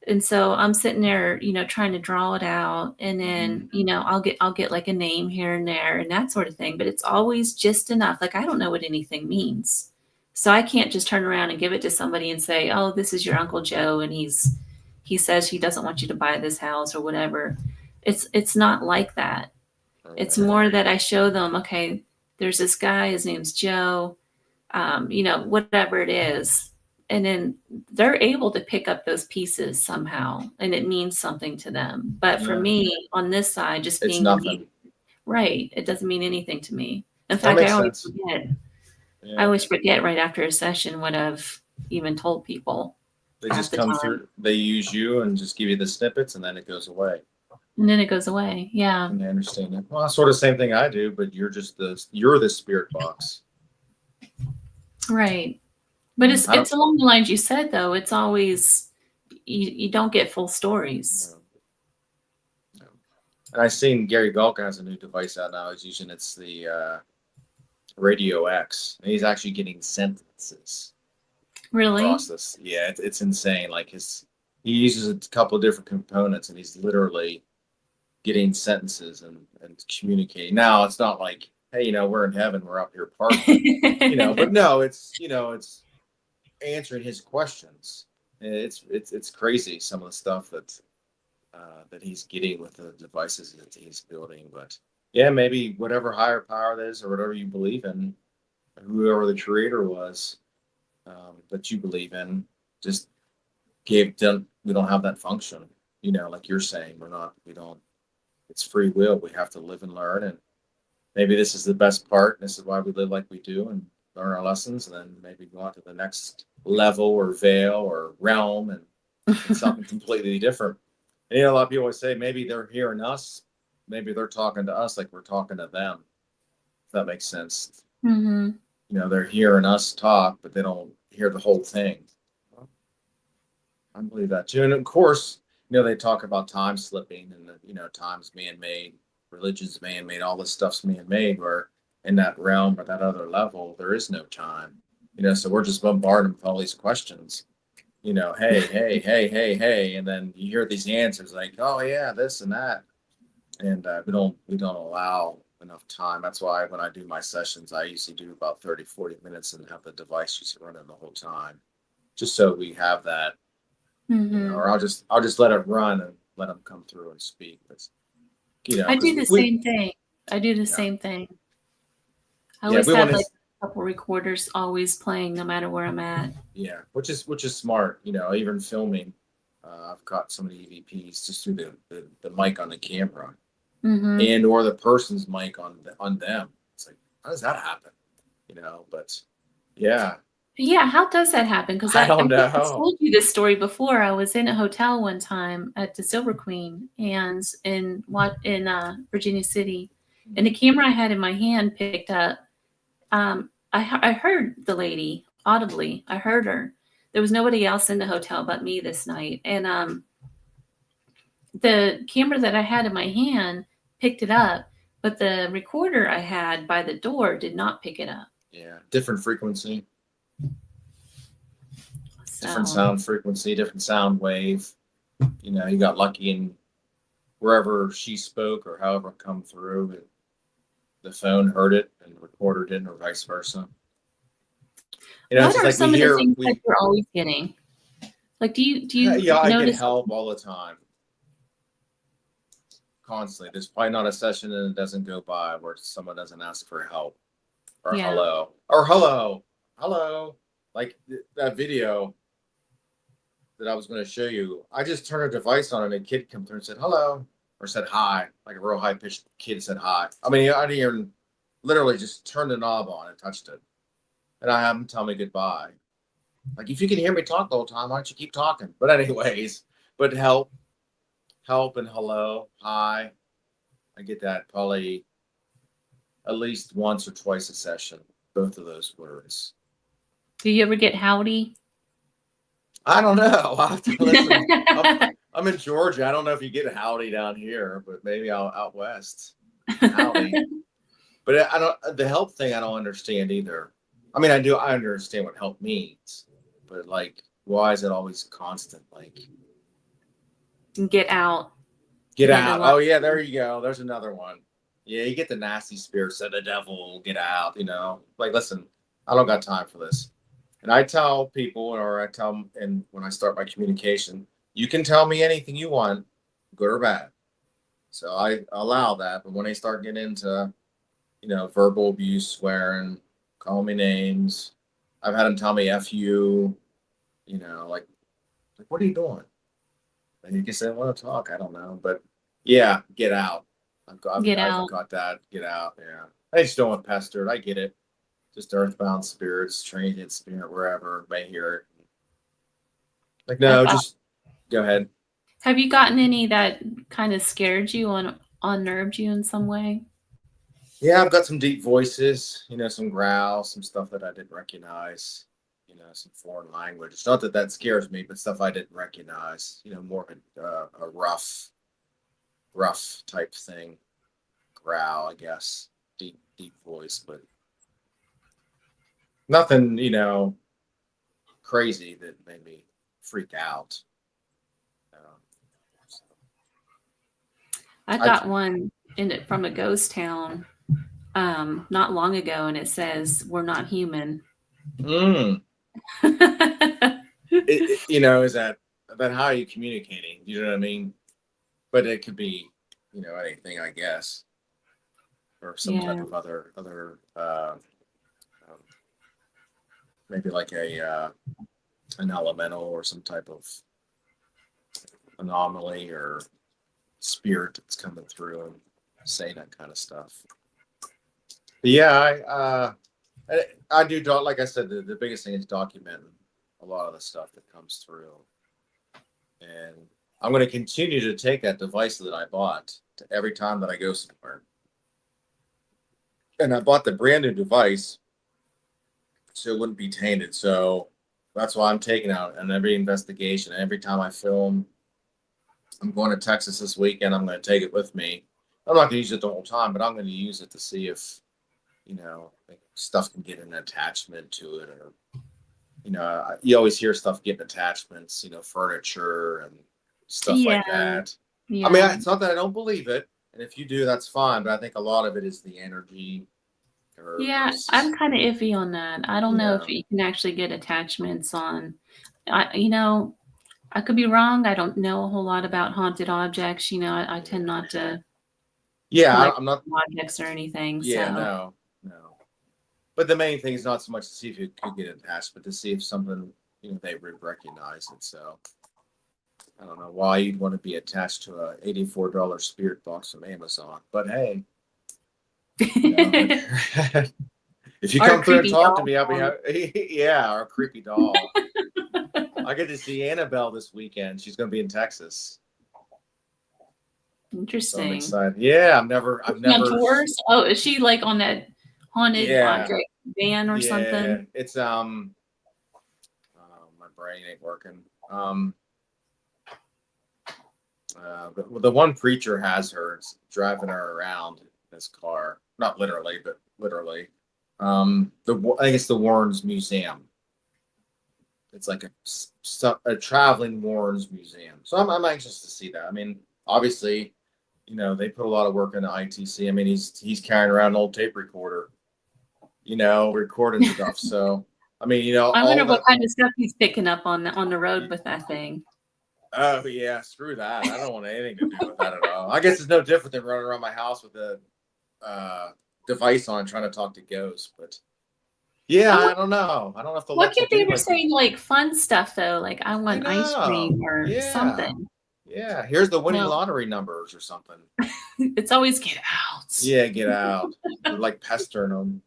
And so I'm sitting there, trying to draw it out, and then, I'll get like a name here and there and that sort of thing, but it's always just enough. Like, I don't know what anything means. So I can't just turn around and give it to somebody and say, oh, this is your Uncle Joe, and he says he doesn't want you to buy this house or whatever. It's not like that. It's more that I show them, okay, there's this guy, his name's Joe, whatever it is. And then they're able to pick up those pieces somehow, and it means something to them. But for me, on this side, just being nothing. Right, it doesn't mean anything to me. In fact, I always forget. I always forget right after a session what I've even told people. They half just the come time. through. They use you and just give you the snippets, and then it goes away. And then it goes away. Yeah. And I understand it. Well, sort of the same thing I do, but you're the spirit box. Right. But I don't. it's along the lines you said, though. It's always, you don't get full stories. No. And I've seen Gary Galka has a new device out now. He's using it's the Radio X, and he's actually getting sentences Really? across this. Yeah, it's insane. Like he uses a couple of different components, and he's literally getting sentences and communicating. Now it's not like, hey, we're in heaven, we're up here partying, but no, it's answering his questions. It's crazy some of the stuff that he's getting with the devices that he's building. But yeah, maybe whatever higher power that is, or whatever you believe in, whoever the creator was, that you believe in, just we don't have that function. Like you're saying, we don't. It's free will. We have to live and learn, and maybe this is the best part. This is why we live like we do and learn our lessons, and then maybe go on to the next level or veil or realm and something completely different. And a lot of people always say maybe they're hearing us, maybe they're talking to us like we're talking to them. If that makes sense. Mm-hmm. They're hearing us talk, but they don't hear the whole thing. I believe that too. And of course, they talk about time slipping and time's man-made, religion's man-made, all this stuff's man-made, where in that realm or that other level, there is no time. So we're just bombarded with all these questions. Hey, and then you hear these answers like, oh yeah, this and that. And we don't allow enough time. That's why when I do my sessions, I usually do about 30, 40 minutes and have the device just running the whole time, just so we have that. Mm-hmm. Or I'll just let it run and let them come through and speak. But I do the same thing. I do the same thing. I always have like a couple recorders always playing, no matter where I'm at. Yeah, which is smart. Even filming, I've caught so many EVPs just through the mic on the camera, and or the person's mic on them. It's like, how does that happen? But yeah. Yeah, how does that happen? Because I don't know. I told you this story before. I was in a hotel one time at the Silver Queen and in Virginia City, and the camera I had in my hand picked up. I heard the lady audibly. I heard her. There was nobody else in the hotel but me this night, and the camera that I had in my hand picked it up, but the recorder I had by the door did not pick it up. Yeah, different frequency. So. Different sound frequency, different sound wave. You got lucky in wherever she spoke or however it come through. The phone heard it and the recorder didn't, or vice versa. What are some of the things that you're always getting? Like, do you Yeah, I notice get help all the time. Constantly. There's probably not a session that doesn't go by where someone doesn't ask for help. Or hello. Or hello. Like that video that I was going to show you. I just turned a device on and a kid come through and said hello, or said hi, like a real high pitched kid said hi. I mean, I didn't even literally just turned the knob on and touched it, and I have him tell me goodbye. Like, if you can hear me talk the whole time, why don't you keep talking? But anyways, help and hello, hi. I get that probably at least once or twice a session, both of those words. Do you ever get howdy? I don't know. I'll have to listen. I'm in Georgia. I don't know if you get howdy down here, but maybe out west. Howdy. But I don't. The help thing I don't understand either. I mean, I do. I understand what help means, but like, why is it always constant? Like, get out. Get out. Oh yeah, there you go. There's another one. Yeah, you get the nasty spirits of the devil. Get out. Like, listen, I don't got time for this. And I tell people, or I tell them, and when I start my communication, you can tell me anything you want, good or bad. So I allow that. But when they start getting into, verbal abuse, swearing, call me names, I've had them tell me F you, like what are you doing? And you can say, I want to talk. I don't know. But yeah, get out. I've got that. Get out. Yeah. I just don't want pestered. I get it. Just earthbound spirits, transient spirit, wherever may hear it. Like, no, just go ahead. Have you gotten any that kind of scared you on unnerved you in some way? Yeah, I've got some deep voices, some growls, some stuff that I didn't recognize, some foreign language. It's not that that scares me, but stuff I didn't recognize, more of a rough type thing. Growl, I guess. Deep voice, but nothing, crazy that made me freak out. So I got one from a ghost town not long ago, and it says, "We're not human." Is that how are you communicating? You know what I mean? But it could be, anything, I guess, or some type of other maybe like an elemental or some type of anomaly or spirit that's coming through and saying that kind of stuff. But yeah, I do, like I said, the biggest thing is documenting a lot of the stuff that comes through. And I'm going to continue to take that device that I bought to every time that I go somewhere. And I bought the brand new device so it wouldn't be tainted. So that's why I'm taking out in every investigation. Every time I film, I'm going to Texas this weekend. I'm going to take it with me. I'm not going to use it the whole time, but I'm going to use it to see if, stuff can get an attachment to it, or, you always hear stuff getting attachments, furniture and stuff like that. Yeah. I mean, it's not that I don't believe it. And if you do, that's fine. But I think a lot of it is the energy. I'm kind of iffy on that. I don't know if you can actually get attachments on, I could be wrong. I don't know a whole lot about haunted objects. I tend not to. Yeah, I'm not objects or anything. Yeah, so. no. But the main thing is not so much to see if you could get attached, but to see if something, they would recognize it. So I don't know why you'd want to be attached to a $84 spirit box from Amazon, but hey, if you come through and talk to me, I'll be happy. Yeah, or a creepy doll. I get to see Annabelle this weekend. She's going to be in Texas. Interesting. So I'm excited. Yeah, I've never. Tours? Oh, is she like on that haunted object van or something? It's my brain ain't working. But the one preacher has her. It's driving her around in his car, not literally, but literally. I think it's the Warrens Museum. It's like a traveling Warrens Museum. So I'm anxious to see that. I mean, obviously, they put a lot of work into ITC. I mean, he's carrying around an old tape recorder, recording stuff. So, I mean, I wonder what kind of stuff he's picking up on the road with that thing. Oh yeah, screw that. I don't want anything to do with that at all. I guess it's no different than running around my house with a device on trying to talk to ghosts. But yeah, I don't know. I don't know if what can't they ever say like fun stuff though? Like I want ice cream or something. Yeah, here's the winning lottery numbers or something. It's always get out. Yeah, get out. They're like pestering them.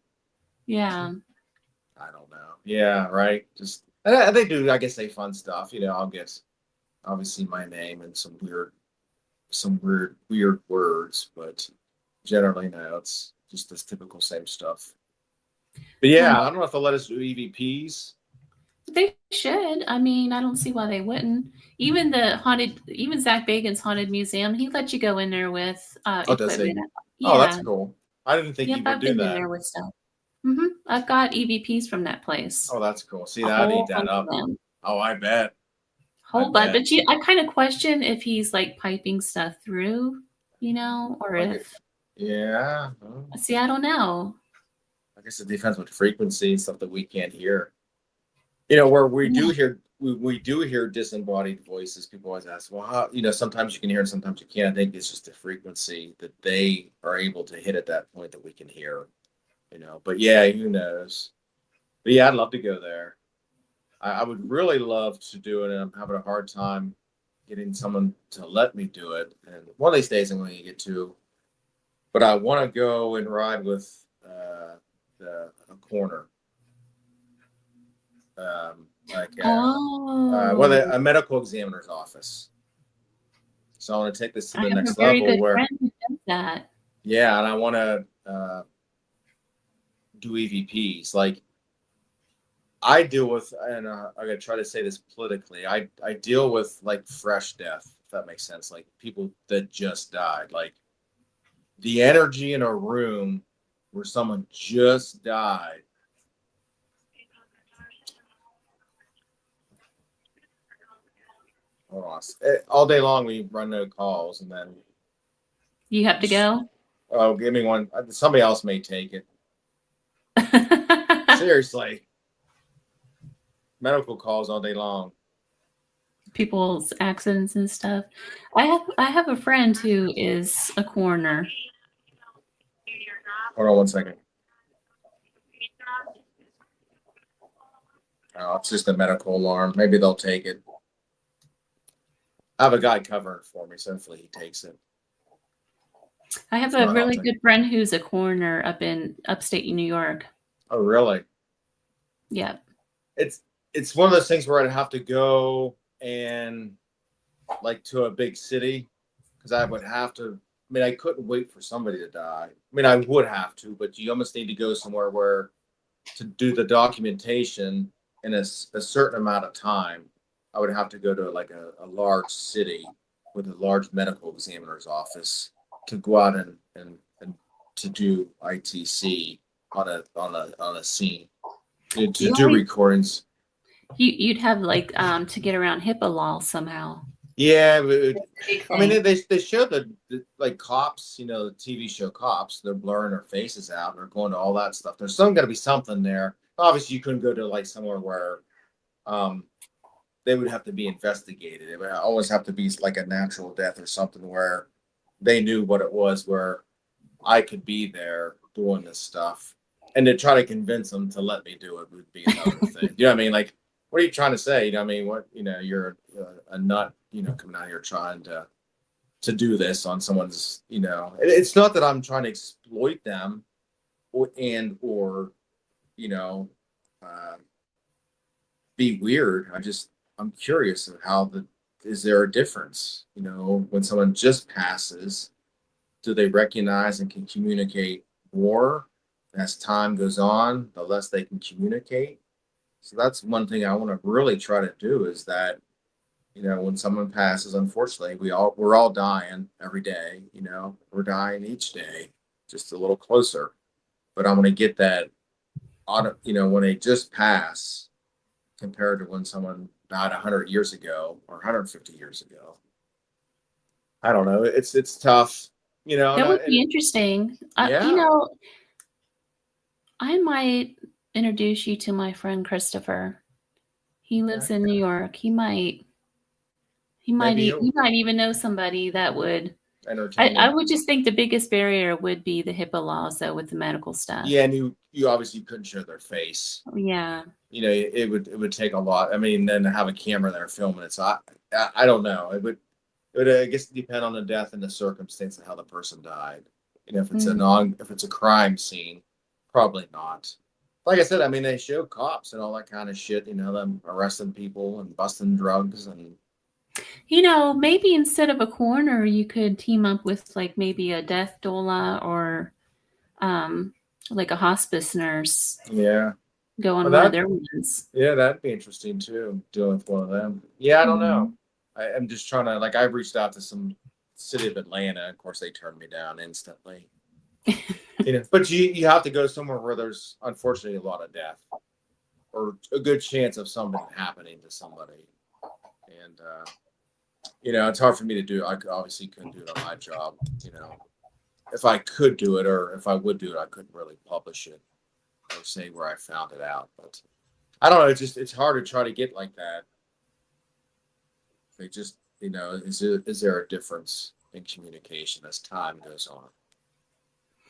Yeah. I don't know. Yeah, right. Just they do, I guess, say fun stuff. I'll get obviously my name and some weird words, but generally no, it's just this typical same stuff. But yeah, I don't know if they'll let us do EVPs. They should. I mean, I don't see why they wouldn't. Even Zach Bagan's haunted museum, he let you go in there with equipment. Does he? Yeah. Oh, that's cool. I didn't think he would do that. In there with stuff. Mm-hmm. I've got EVPs from that place. Oh, that's cool. See, I'd eat that up. Oh, I bet. Whole bunch. But I kind of question if he's like piping stuff through, or if. Yeah. See, I don't know. I guess it depends what frequency and stuff that we can't hear. Where we do hear disembodied voices. People always ask, well, how, sometimes you can hear and sometimes you can't. I think it's just the frequency that they are able to hit at that point that we can hear. But yeah, who knows? But yeah, I'd love to go there. I would really love to do it, and I'm having a hard time getting someone to let me do it. And one of these days I'm going to get to. But I want to go and ride with a corner. like Oh, a medical examiner's office. So I want to take this to I the have a next very level good where, friend who does that. yeah, and I want to do EVPs. Like I deal with, and I'm gonna try to say this politically. I deal with like fresh death, if that makes sense. Like people that just died. Like the energy in a room where someone just died. Hold on. All day long we run no calls, and then You have to go? oh, give me one. Somebody else may take it. Seriously, medical calls all day long. People's accidents and stuff. I have a friend who is a coroner. Hold on one second. Oh, it's just a medical alarm. Maybe they'll take it. I have a guy covering for me, so hopefully he takes it. I have a really good friend who's a coroner up in upstate New York. Oh, really? Yeah. It's one of those things where I'd have to go and like to a big city because I would have to. I mean, I couldn't wait for somebody to die. I mean, I would have to, but you almost need to go somewhere where to do the documentation in a certain amount of time. I would have to go to like a large city with a large medical examiner's office to go out and to do ITC on a scene to do recordings. You'd have like to get around HIPAA law somehow. Yeah, I mean they show the like cops, you know, the TV show Cops. They're blurring their faces out. They're going to all that stuff. There's got to be something there. Obviously, you couldn't go to like somewhere where they would have to be investigated. It would always have to be like a natural death or something where they knew what it was, where I could be there doing this stuff. And to try to convince them to let me do it would be another thing. You know what I mean? Like, what are you trying to say? You know what I mean? What, you know, you're a nut, you know, coming out here trying to do this on someone's, you know, it's not that I'm trying to exploit them or, you know, be weird. I'm curious of how is there a difference? You know, when someone just passes, do they recognize and can communicate more? As time goes on, the less they can communicate. So that's one thing I want to really try to do is that, you know, when someone passes, unfortunately, we're all dying every day, you know, we're dying each day, just a little closer. But I want to get that, you know, when they just pass compared to when someone died 100 years ago or 150 years ago. I don't know. It's tough, you know. That would be interesting. Yeah. You know, I might introduce you to my friend Christopher. He lives in New York. He might even know somebody that would entertain. I would just think the biggest barrier would be the HIPAA laws, though, with the medical stuff. Yeah, and you obviously couldn't show their face. Yeah. You know, it would take a lot. I mean, then to have a camera there filming it. So I don't know. It would I guess depend on the death and the circumstance and how the person died. You know, if it's if it's a crime scene, probably not. Like I said, I mean, they show cops and all that kind of shit, you know, them arresting people and busting drugs. And, you know, maybe instead of a coroner, you could team up with like maybe a death doula or like a hospice nurse. Yeah. Go on one of their ones. Yeah, that'd be interesting too, dealing with one of them. Yeah, I don't know. I'm just trying to, like, I've reached out to some city of Atlanta. Of course, they turned me down instantly. You know, but you have to go somewhere where there's unfortunately a lot of death or a good chance of something happening to somebody. And you know, it's hard for me to do. I obviously couldn't do it on my job. You know, if I could do it or if I would do it, I couldn't really publish it or say where I found it out. But I don't know. It's hard to try to get like that. They just, you know, is there a difference in communication as time goes on?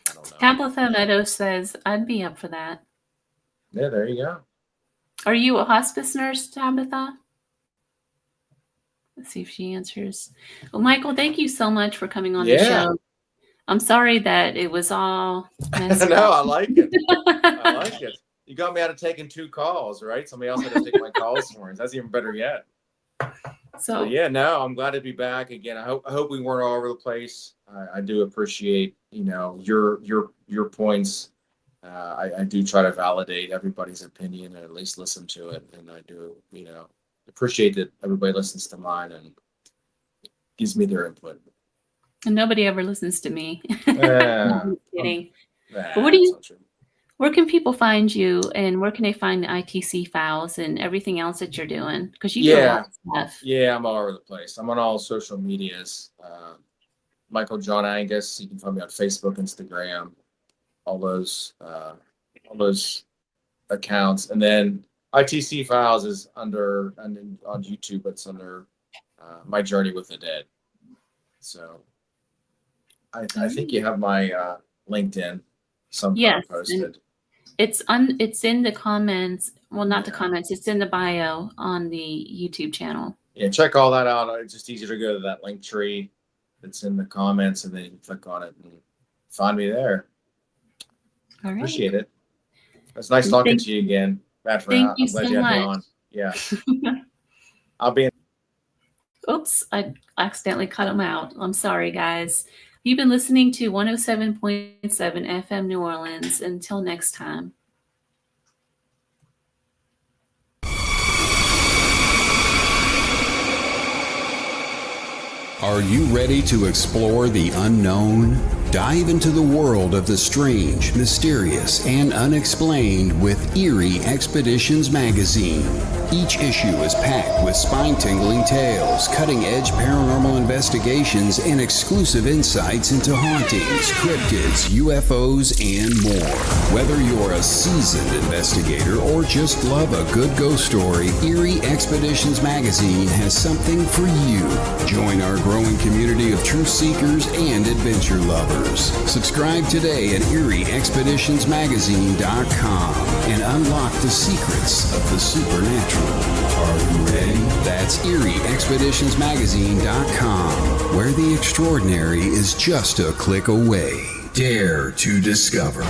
I don't know. Tabitha Meadows says, I'd be up for that. Yeah, there you go. Are you a hospice nurse, Tabitha? Let's see if she answers. Well, Micael, thank you so much for coming on the show. I'm sorry that it was all messed No, up. I like it. I like it. You got me out of taking 2 calls, right? Somebody else had to take my calls for me. That's even better yet. So yeah, no, I'm glad to be back again. I hope we weren't all over the place. I do appreciate, your points. I do try to validate everybody's opinion and at least listen to it. And I do, appreciate that everybody listens to mine and gives me their input. and nobody ever listens to me. I'm kidding. But where can people find you, and where can they find the ITC files and everything else that you're doing? Because you do a lot of stuff. Yeah, I'm all over the place. I'm on all social medias. Micael J Angus. You can find me on Facebook, Instagram, all those accounts. And then ITC files is on YouTube. It's under My Journey with the Dead. So I think you have my LinkedIn somewhere posted. It's in the comments. Well, not the comments. It's in the bio on the YouTube channel. Yeah, check all that out. It's just easier to go to that link tree that's in the comments, and then you can click on it and find me there. All right. Appreciate it. It's nice talking to you again. Thank you so much. Yeah. I'll be in. Oops, I accidentally cut them out. I'm sorry, guys. You've been listening to 107.7 FM New Orleans. Until next time. Are you ready to explore the unknown? Dive into the world of the strange, mysterious, and unexplained with Eerie Expeditions magazine. Each issue is packed with spine-tingling tales, cutting-edge paranormal investigations, and exclusive insights into hauntings, cryptids, UFOs, and more. Whether you're a seasoned investigator or just love a good ghost story, Eerie Expeditions magazine has something for you. Join our growing community of truth seekers and adventure lovers. Subscribe today at EerieExpeditionsMagazine.com and unlock the secrets of the supernatural. Are you ready? That's EerieExpeditionsMagazine.com, where the extraordinary is just a click away. Dare to discover.